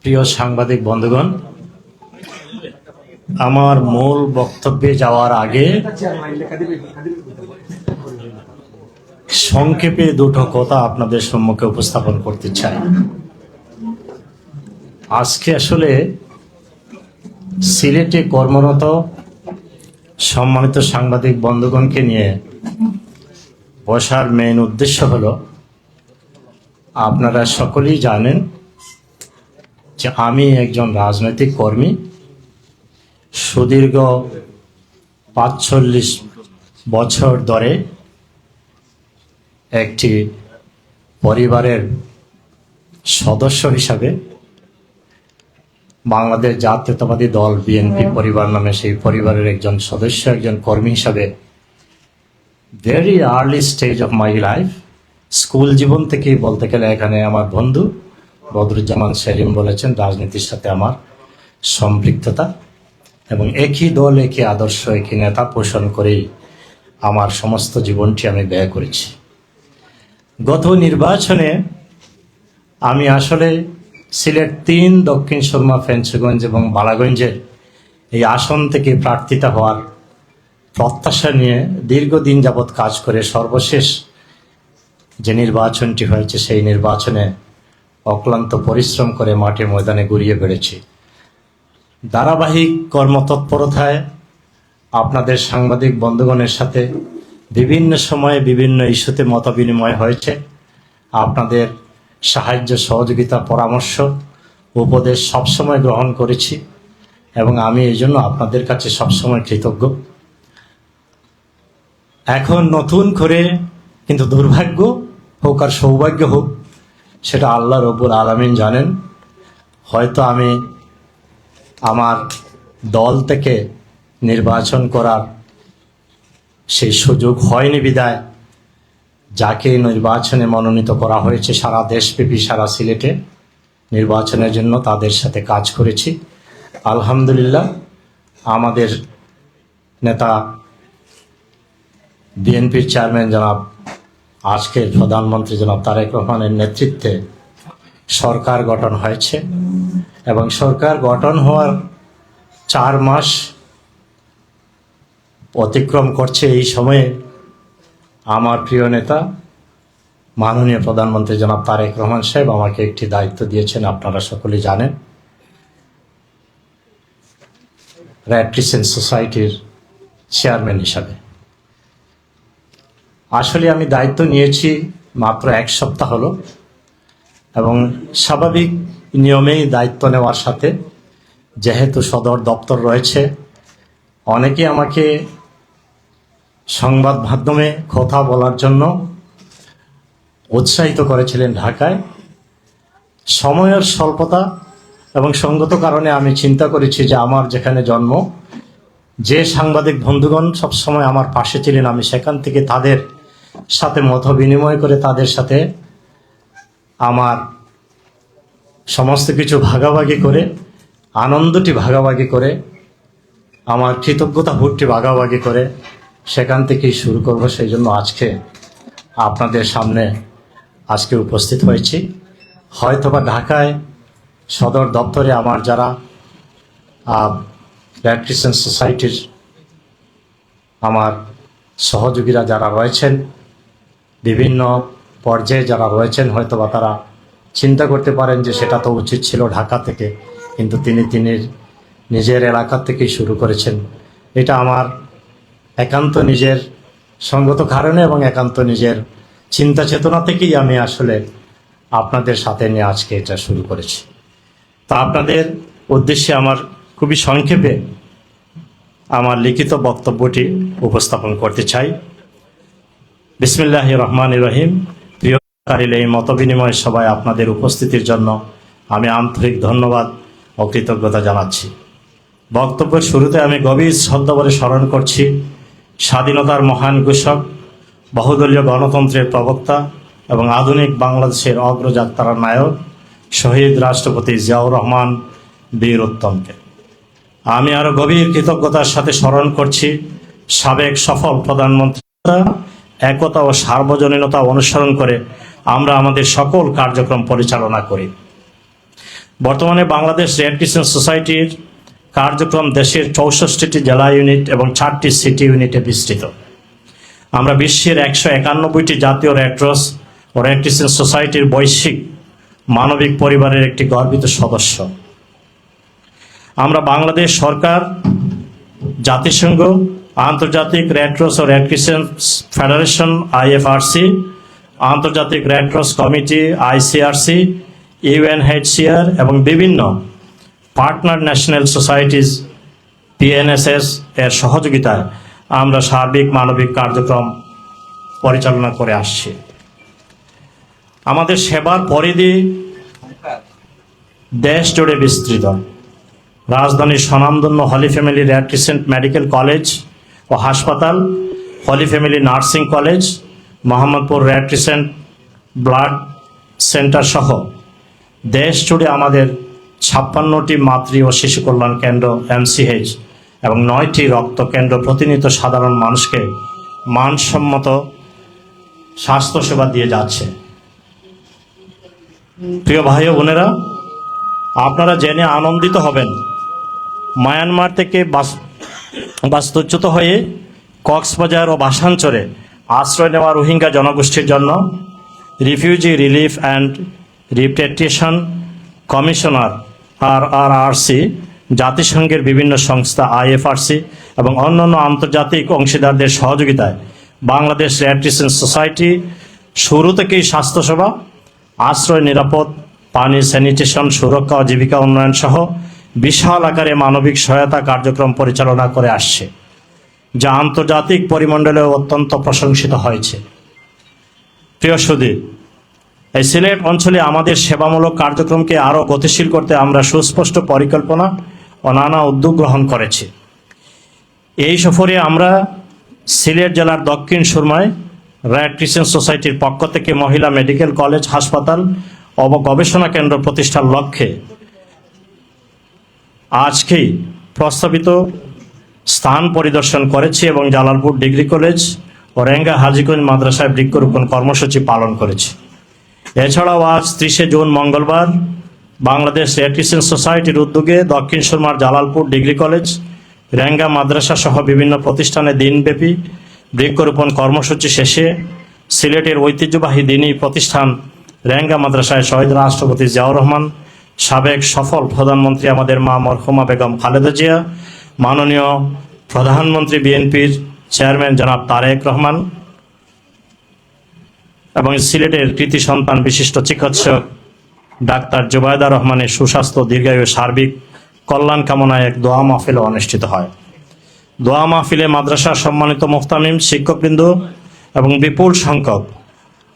প্রিয় সাংবাদিক বন্ধুগণ, আমার মূল বক্তব্যে যাওয়ার আগে সংক্ষেপে দুটো কথা আপনাদের সম্মুখে উপস্থাপন করতে চাই। আজকে আসলে সিলেটে কর্মরত সম্মানিত সাংবাদিক বন্ধুগণকে নিয়ে বসার মেইন উদ্দেশ্য হলো, আপনারা সকলেই জানেন যে আমি একজন রাজনৈতিক কর্মী। সুদীর্ঘ ৪৫ বছর ধরে একটি পরিবারের সদস্য হিসাবে বাংলাদেশ জাতীয়তাবাদী দল বিএনপি পরিবার নামে সেই পরিবারের একজন সদস্য, একজন কর্মী হিসাবে very early stage of my life, school জীবন থেকেই বলতে গেলে এখানে আমার বন্ধু বদরুজ্জামান সেলিম বলেছেন রাজনীতির সাথে আমার সম্পৃক্ততা, এবং একই দল, একই আদর্শ, একই নেতা পোষণ করেই আমার সমস্ত জীবনটি আমি ব্যয় করেছি। গত নির্বাচনে আমি আসলে সিলেট ৩, দক্ষিণ সুরমা, ফেঞ্চগঞ্জ এবং বালাগঞ্জের এই আসন থেকে প্রার্থিতা হওয়ার প্রত্যাশা নিয়ে দীর্ঘদিন যাবৎ কাজ করে সর্বশেষ যে নির্বাচনটি হয়েছে সেই নির্বাচনে অক্লান্ত পরিশ্রম করে মাঠে ময়দানে ঘুরিয়ে বেড়েছি। ধারাবাহিক কর্মতৎপরতায় আপনাদের সাংবাদিক বন্ধুগণের সাথে বিভিন্ন সময়ে বিভিন্ন ইস্যুতে মত বিনিময় হয়েছে। আপনাদের সাহায্য, সহযোগিতা, পরামর্শ, উপদেশ সবসময় গ্রহণ করেছি এবং আমি এই জন্য আপনাদের কাছে সবসময় কৃতজ্ঞ। এখন নতুন করে, কিন্তু দুর্ভাগ্য হোক আর সৌভাগ্য হোক সেটা আল্লাহ রব্বুল আলামিন জানেন, হয়তো আমি আমার দল থেকে নির্বাচন করার সেই সুযোগ হয়নি বিদায় যাকে নির্বাচনে মনোনীত করা হয়েছে সারা দেশব্যাপী, সারা সিলেটে নির্বাচনের জন্য তাদের সাথে কাজ করেছি। আলহামদুলিল্লাহ, আমাদের নেতা বিএনপির চেয়ারম্যান জনাব, আজকের প্রধানমন্ত্রী জনাব তারেক রহমানের নেতৃত্বে সরকার গঠন হয়েছে এবং সরকার গঠন হওয়ার 4 মাস অতিক্রম করছে। এই সময়ে আমার প্রিয় নেতা মাননীয় প্রধানমন্ত্রী জনাব তারেক রহমান সাহেব আমাকে একটি দায়িত্ব দিয়েছেন, আপনারা সকলেই জানেন, রেড ক্রিসেন্ট সোসাইটির চেয়ারম্যান হিসাবে। আসলে আমি দায়িত্ব নিয়েছি মাত্র 1 সপ্তাহ হলো এবং স্বাভাবিক নিয়মেই দায়িত্ব নেওয়ার সাথে যেহেতু সদর দপ্তর রয়েছে, অনেকে আমাকে সংবাদ মাধ্যমে কথা বলার জন্য উৎসাহিত করেছিলেন ঢাকায়। সময়ের স্বল্পতা এবং সঙ্গত কারণে আমি চিন্তা করেছি যে আমার যেখানে জন্ম, যে সাংবাদিক বন্ধুগণ সবসময় আমার পাশে ছিলেন, আমি সেখান থেকে তাদের সাথে মত বিনিময় করে তাদের সাথে আমার সমস্ত কিছু ভাগাভাগি করে, আনন্দটি ভাগাভাগি করে, আমার কৃতজ্ঞতা ভোটটি ভাগাভাগি করে সেখান থেকেই শুরু করব। সেই জন্য আজকে আপনাদের সামনে আজকে উপস্থিত হয়েছি। হয়তোবা ঢাকায় সদর দপ্তরে আমার যারা রেড ক্রিসেন্ট সোসাইটির আমার সহযোগীরা যারা রয়েছেন, বিভিন্ন পর্যায়ে যারা রয়েছেন, হয়তোবা তারা চিন্তা করতে পারেন যে সেটা তো উচিত ছিল ঢাকা থেকে, কিন্তু তিনি নিজের এলাকা থেকেই শুরু করেছেন। এটা আমার একান্ত নিজের সঙ্গত কারণে এবং একান্ত নিজের চিন্তা চেতনা থেকেই আমি আসলে আপনাদের সাথে নিয়ে আজকে এটা শুরু করেছি। তা আপনাদের উদ্দেশ্যে আমার খুবই সংক্ষেপে আমার লিখিত বক্তব্যটি উপস্থাপন করতে চাই। বিসমিল্লাহির রহমানির রহিম। প্রিয় এই মতবিনিময় সভায় আপনাদের উপস্থিতির জন্য আমি আন্তরিক ধন্যবাদ ও কৃতজ্ঞতা জানাচ্ছি। বক্তব্যের শুরুতে আমি গভীর শ্রদ্ধাভরে স্মরণ করছি স্বাধীনতার মহান ঘোষক, বহুদলীয় গণতন্ত্রের প্রবক্তা এবং আধুনিক বাংলাদেশের অগ্রযাত্রার নায়ক শহীদ রাষ্ট্রপতি জিয়াউর রহমান বীর উত্তমকে। আমি আরও গভীর কৃতজ্ঞতার সাথে স্মরণ করছি সাবেক সফল প্রধানমন্ত্রী। একতা ও সার্বজনীনতা অনুসরণ করে আমরা আমাদের সকল কার্যক্রম পরিচালনা করি। বর্তমানে বাংলাদেশ রেড ক্রিসেন্ট সোসাইটির কার্যক্রম দেশের 64টি জেলা ইউনিট এবং 4টি সিটি ইউনিটে বিস্তৃত। আমরা বিশ্বের 191টি জাতীয় রেড ক্রস ও রেড ক্রিসেন্ট সোসাইটির বৈশ্বিক মানবিক পরিবারের একটি গর্বিত সদস্য। আমরা বাংলাদেশ সরকার, জাতিসংঘ, আন্তর্জাতিক রেড ক্রস ও রেড ক্রিসেন্ট ফেডারেশন IFRC, আন্তর্জাতিক red cross committee ICRC, UNHCR এবং বিভিন্ন পার্টনার ন্যাশনাল সোসাইটিজ PNSS এর সহযোগিতায় আমরা সার্বিক মানবিক কার্যক্রম পরিচালনা করে আসছি। আমাদের সেবার পরিধি দেশ জুড়ে বিস্তৃত। রাজধানীর স্বনামধন্য Holy Family Red Crescent Medical College ও হাসপাতাল, Holy Family Nursing College, Mohammadpur Red Crescent blood centre সহ দেশ জুড়ে আমাদের 56টি মাতৃ ও শিশু কল্যাণ কেন্দ্র MCH এবং 9টি রক্ত কেন্দ্র প্রতিনিয়ত সাধারণ মানুষকে মানসম্মত স্বাস্থ্যসেবা দিয়ে যাচ্ছে। প্রিয় ভাই ও বোনেরা, আপনারা জেনে আনন্দিত হবেন, মায়ানমার থেকে বাস্তুচ্যুত হয়ে কক্সবাজার ও ভাসানচরে আশ্রয় নেওয়া রোহিঙ্গা জনগোষ্ঠীর জন্য refugee relief and repatriation commissioner RRRC, জাতিসংঘের বিভিন্ন সংস্থা IFRC এবং অন্যান্য আন্তর্জাতিক অংশীদারদের সহযোগিতায় বাংলাদেশ রেড ক্রিসেন্ট সোসাইটি শুরু থেকেই স্বাস্থ্যসেবা, আশ্রয়, নিরাপদ পানি, স্যানিটেশন, সুরক্ষা ও জীবিকা উন্নয়ন সহ বিশাল আকারে মানবিক সহায়তা কার্যক্রম পরিচালনা করে আসছে, যা আন্তর্জাতিক পরিমণ্ডলে অত্যন্ত প্রশংসিত হয়েছে। প্রিয় সুধী, এই সিলেট অঞ্চলে আমাদের সেবামূলক কার্যক্রমকে আরও গতিশীল করতে আমরা সুস্পষ্ট পরিকল্পনা ও নানা উদ্যোগ গ্রহণ করেছি। এই সফরে আমরা সিলেট জেলার দক্ষিণ সুরমায় রেড ক্রিসেন্ট সোসাইটির পক্ষ থেকে মহিলা মেডিকেল কলেজ, হাসপাতাল ও গবেষণা কেন্দ্র প্রতিষ্ঠার লক্ষ্যে আজকেই প্রস্তাবিত স্থান পরিদর্শন করেছি এবং জালালপুর ডিগ্রি কলেজ ও রেঙ্গা হাজীগঞ্জ মাদ্রাসায় বৃক্ষরোপণ কর্মসূচি পালন করেছি। এছাড়াও আজ 30শে জুন মঙ্গলবার বাংলাদেশ রেড ক্রিসেন্ট সোসাইটির উদ্যোগে দক্ষিণ সুরমার জালালপুর ডিগ্রি কলেজ, রেঙ্গা মাদ্রাসা সহ বিভিন্ন প্রতিষ্ঠানে দিনব্যাপী বৃক্ষরোপণ কর্মসূচি শেষে সিলেটের ঐতিহ্যবাহী দিনী প্রতিষ্ঠান রেঙ্গা মাদ্রাসায় শহীদ রাষ্ট্রপতি জিয়াউর রহমান, সাবেক সফল প্রধানমন্ত্রী আমাদের মা মরহুমা বেগম খালেদা জিয়া, মাননীয় প্রধানমন্ত্রী বিএনপির চেয়ারম্যান জনাব তারেক রহমান এবং সিলেটের কৃতি সন্তান বিশিষ্ট চিকিৎসক ডাক্তার জুবাইদা রহমানের সুস্বাস্থ্য, দীর্ঘায়ু, সার্বিক কল্যাণ কামনায় এক দোয়া মাহফিল অনুষ্ঠিত হয়। দোয়া মাহফিলে মাদ্রাসার সম্মানিত মুহতামিম, শিক্ষকবৃন্দ এবং বিপুল সংখ্যক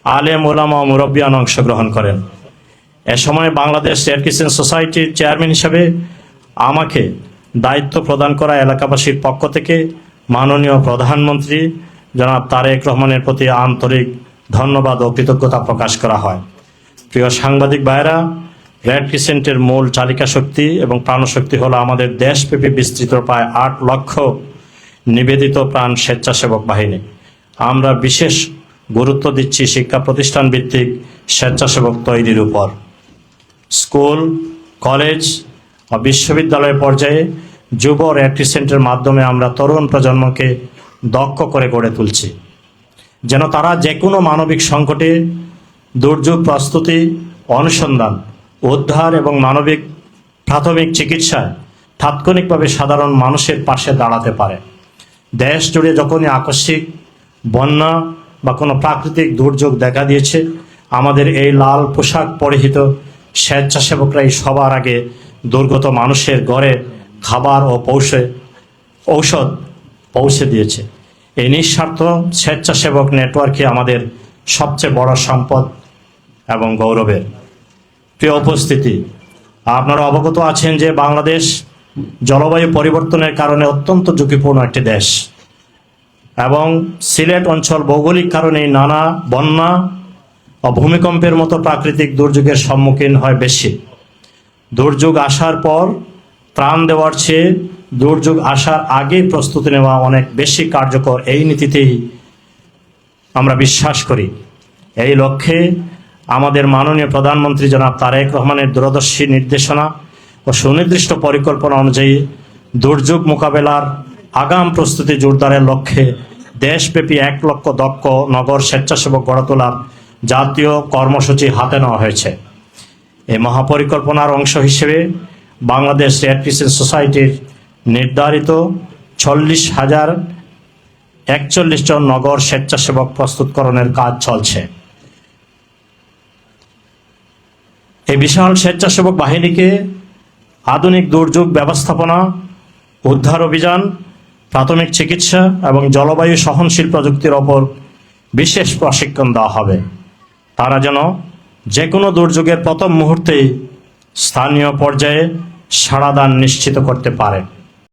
আলেম, ওলামা ও মুরব্বিয়ান অংশগ্রহণ করেন। এ সময় বাংলাদেশ রেড ক্রিসেন্ট সোসাইটির চেয়ারম্যান হিসাবে আমাকে দায়িত্ব প্রদান করা এলাকাবাসীর পক্ষ থেকে মাননীয় প্রধানমন্ত্রী জনাব তারেক রহমানের প্রতি আন্তরিক ধন্যবাদ ও কৃতজ্ঞতা প্রকাশ করা হয়। প্রিয় সাংবাদিক ভাইরা, রেড ক্রিসেন্টের মূল চালিকা শক্তি এবং প্রাণশক্তি হলো আমাদের দেশব্যাপী বিস্তৃত প্রায় 8 লক্ষ নিবেদিত প্রাণ স্বেচ্ছাসেবক বাহিনী। আমরা বিশেষ গুরুত্ব দিচ্ছি শিক্ষা প্রতিষ্ঠান ভিত্তিক স্বেচ্ছাসেবক তৈরির উপর। স্কুল, কলেজ ও বিশ্ববিদ্যালয় পর্যায়ে যুব রেড ক্রিসেন্টের মাধ্যমে আমরা তরুণ প্রজন্মকে দক্ষ করে গড়ে তুলছি, যেন তারা যে কোনো মানবিক সংকটে দুর্যোগ প্রস্তুতি, অনুসন্ধান, উদ্ধার এবং মানবিক প্রাথমিক চিকিৎসায় তাৎক্ষণিকভাবে সাধারণ মানুষের পাশে দাঁড়াতে পারে। দেশ জুড়ে যখনই আকস্মিক বন্যা বা কোনো প্রাকৃতিক দুর্যোগ দেখা দিয়েছে, আমাদের এই লাল পোশাক পরিহিত স্বেচ্ছাসেবকরাই সবার আগে দুর্গত মানুষের ঘরে খাবার ও ঔষধ পৌঁছে দিয়েছে। এই নিঃস্বার্থ স্বেচ্ছাসেবক নেটওয়ার্কই আমাদের সবচেয়ে বড় সম্পদ এবং গৌরবের। প্রিয় উপস্থিতি, আপনারা অবগত আছেন যে বাংলাদেশ জলবায়ু পরিবর্তনের কারণে অত্যন্ত ঝুঁকিপূর্ণ একটি দেশ এবং সিলেট অঞ্চল ভৌগোলিক কারণে নানা বন্যা ও ভূমিকম্পের মতো প্রাকৃতিক দুর্যোগের সম্মুখীন হয় বেশি। দুর্যোগ আসার পর ত্রাণ দেওয়ার চেয়ে দুর্যোগ আসার আগেই প্রস্তুতি নেওয়া অনেক বেশি কার্যকর, এই নীতিতেই আমরা বিশ্বাস করি। এই লক্ষ্যে আমাদের মাননীয় প্রধানমন্ত্রী জনাব তারেক রহমানের দূরদর্শী নির্দেশনা ও সুনির্দিষ্ট পরিকল্পনা অনুযায়ী দুর্যোগ মোকাবেলার আগাম প্রস্তুতি জোরদারের লক্ষ্যে দেশব্যাপী 1 লক্ষ দক্ষ নগর স্বেচ্ছাসেবক গড়ে তোলার জাতীয় কর্মসূচি হাতে নেওয়া হয়েছে। এই মহাপরিকল্পনার অংশ হিসেবে বাংলাদেশ রেড ক্রিসেন্ট সোসাইটির নির্ধারিত 40,041 জন নগর স্বেচ্ছাসেবক প্রস্তুতকরণের কাজ চলছে। এই বিশাল স্বেচ্ছাসেবক বাহিনীকে আধুনিক দুর্যোগ ব্যবস্থাপনা, উদ্ধার অভিযান, প্রাথমিক চিকিৎসা এবং জলবায়ু সহনশীল প্রযুক্তির ওপর বিশেষ প্রশিক্ষণ দেওয়া হবে। তারা যেন যে কোনো দুর্যোগের প্রথম মুহূর্তেই স্থানীয় পর্যায়ে সাড়াদান নিশ্চিত করতে পারে।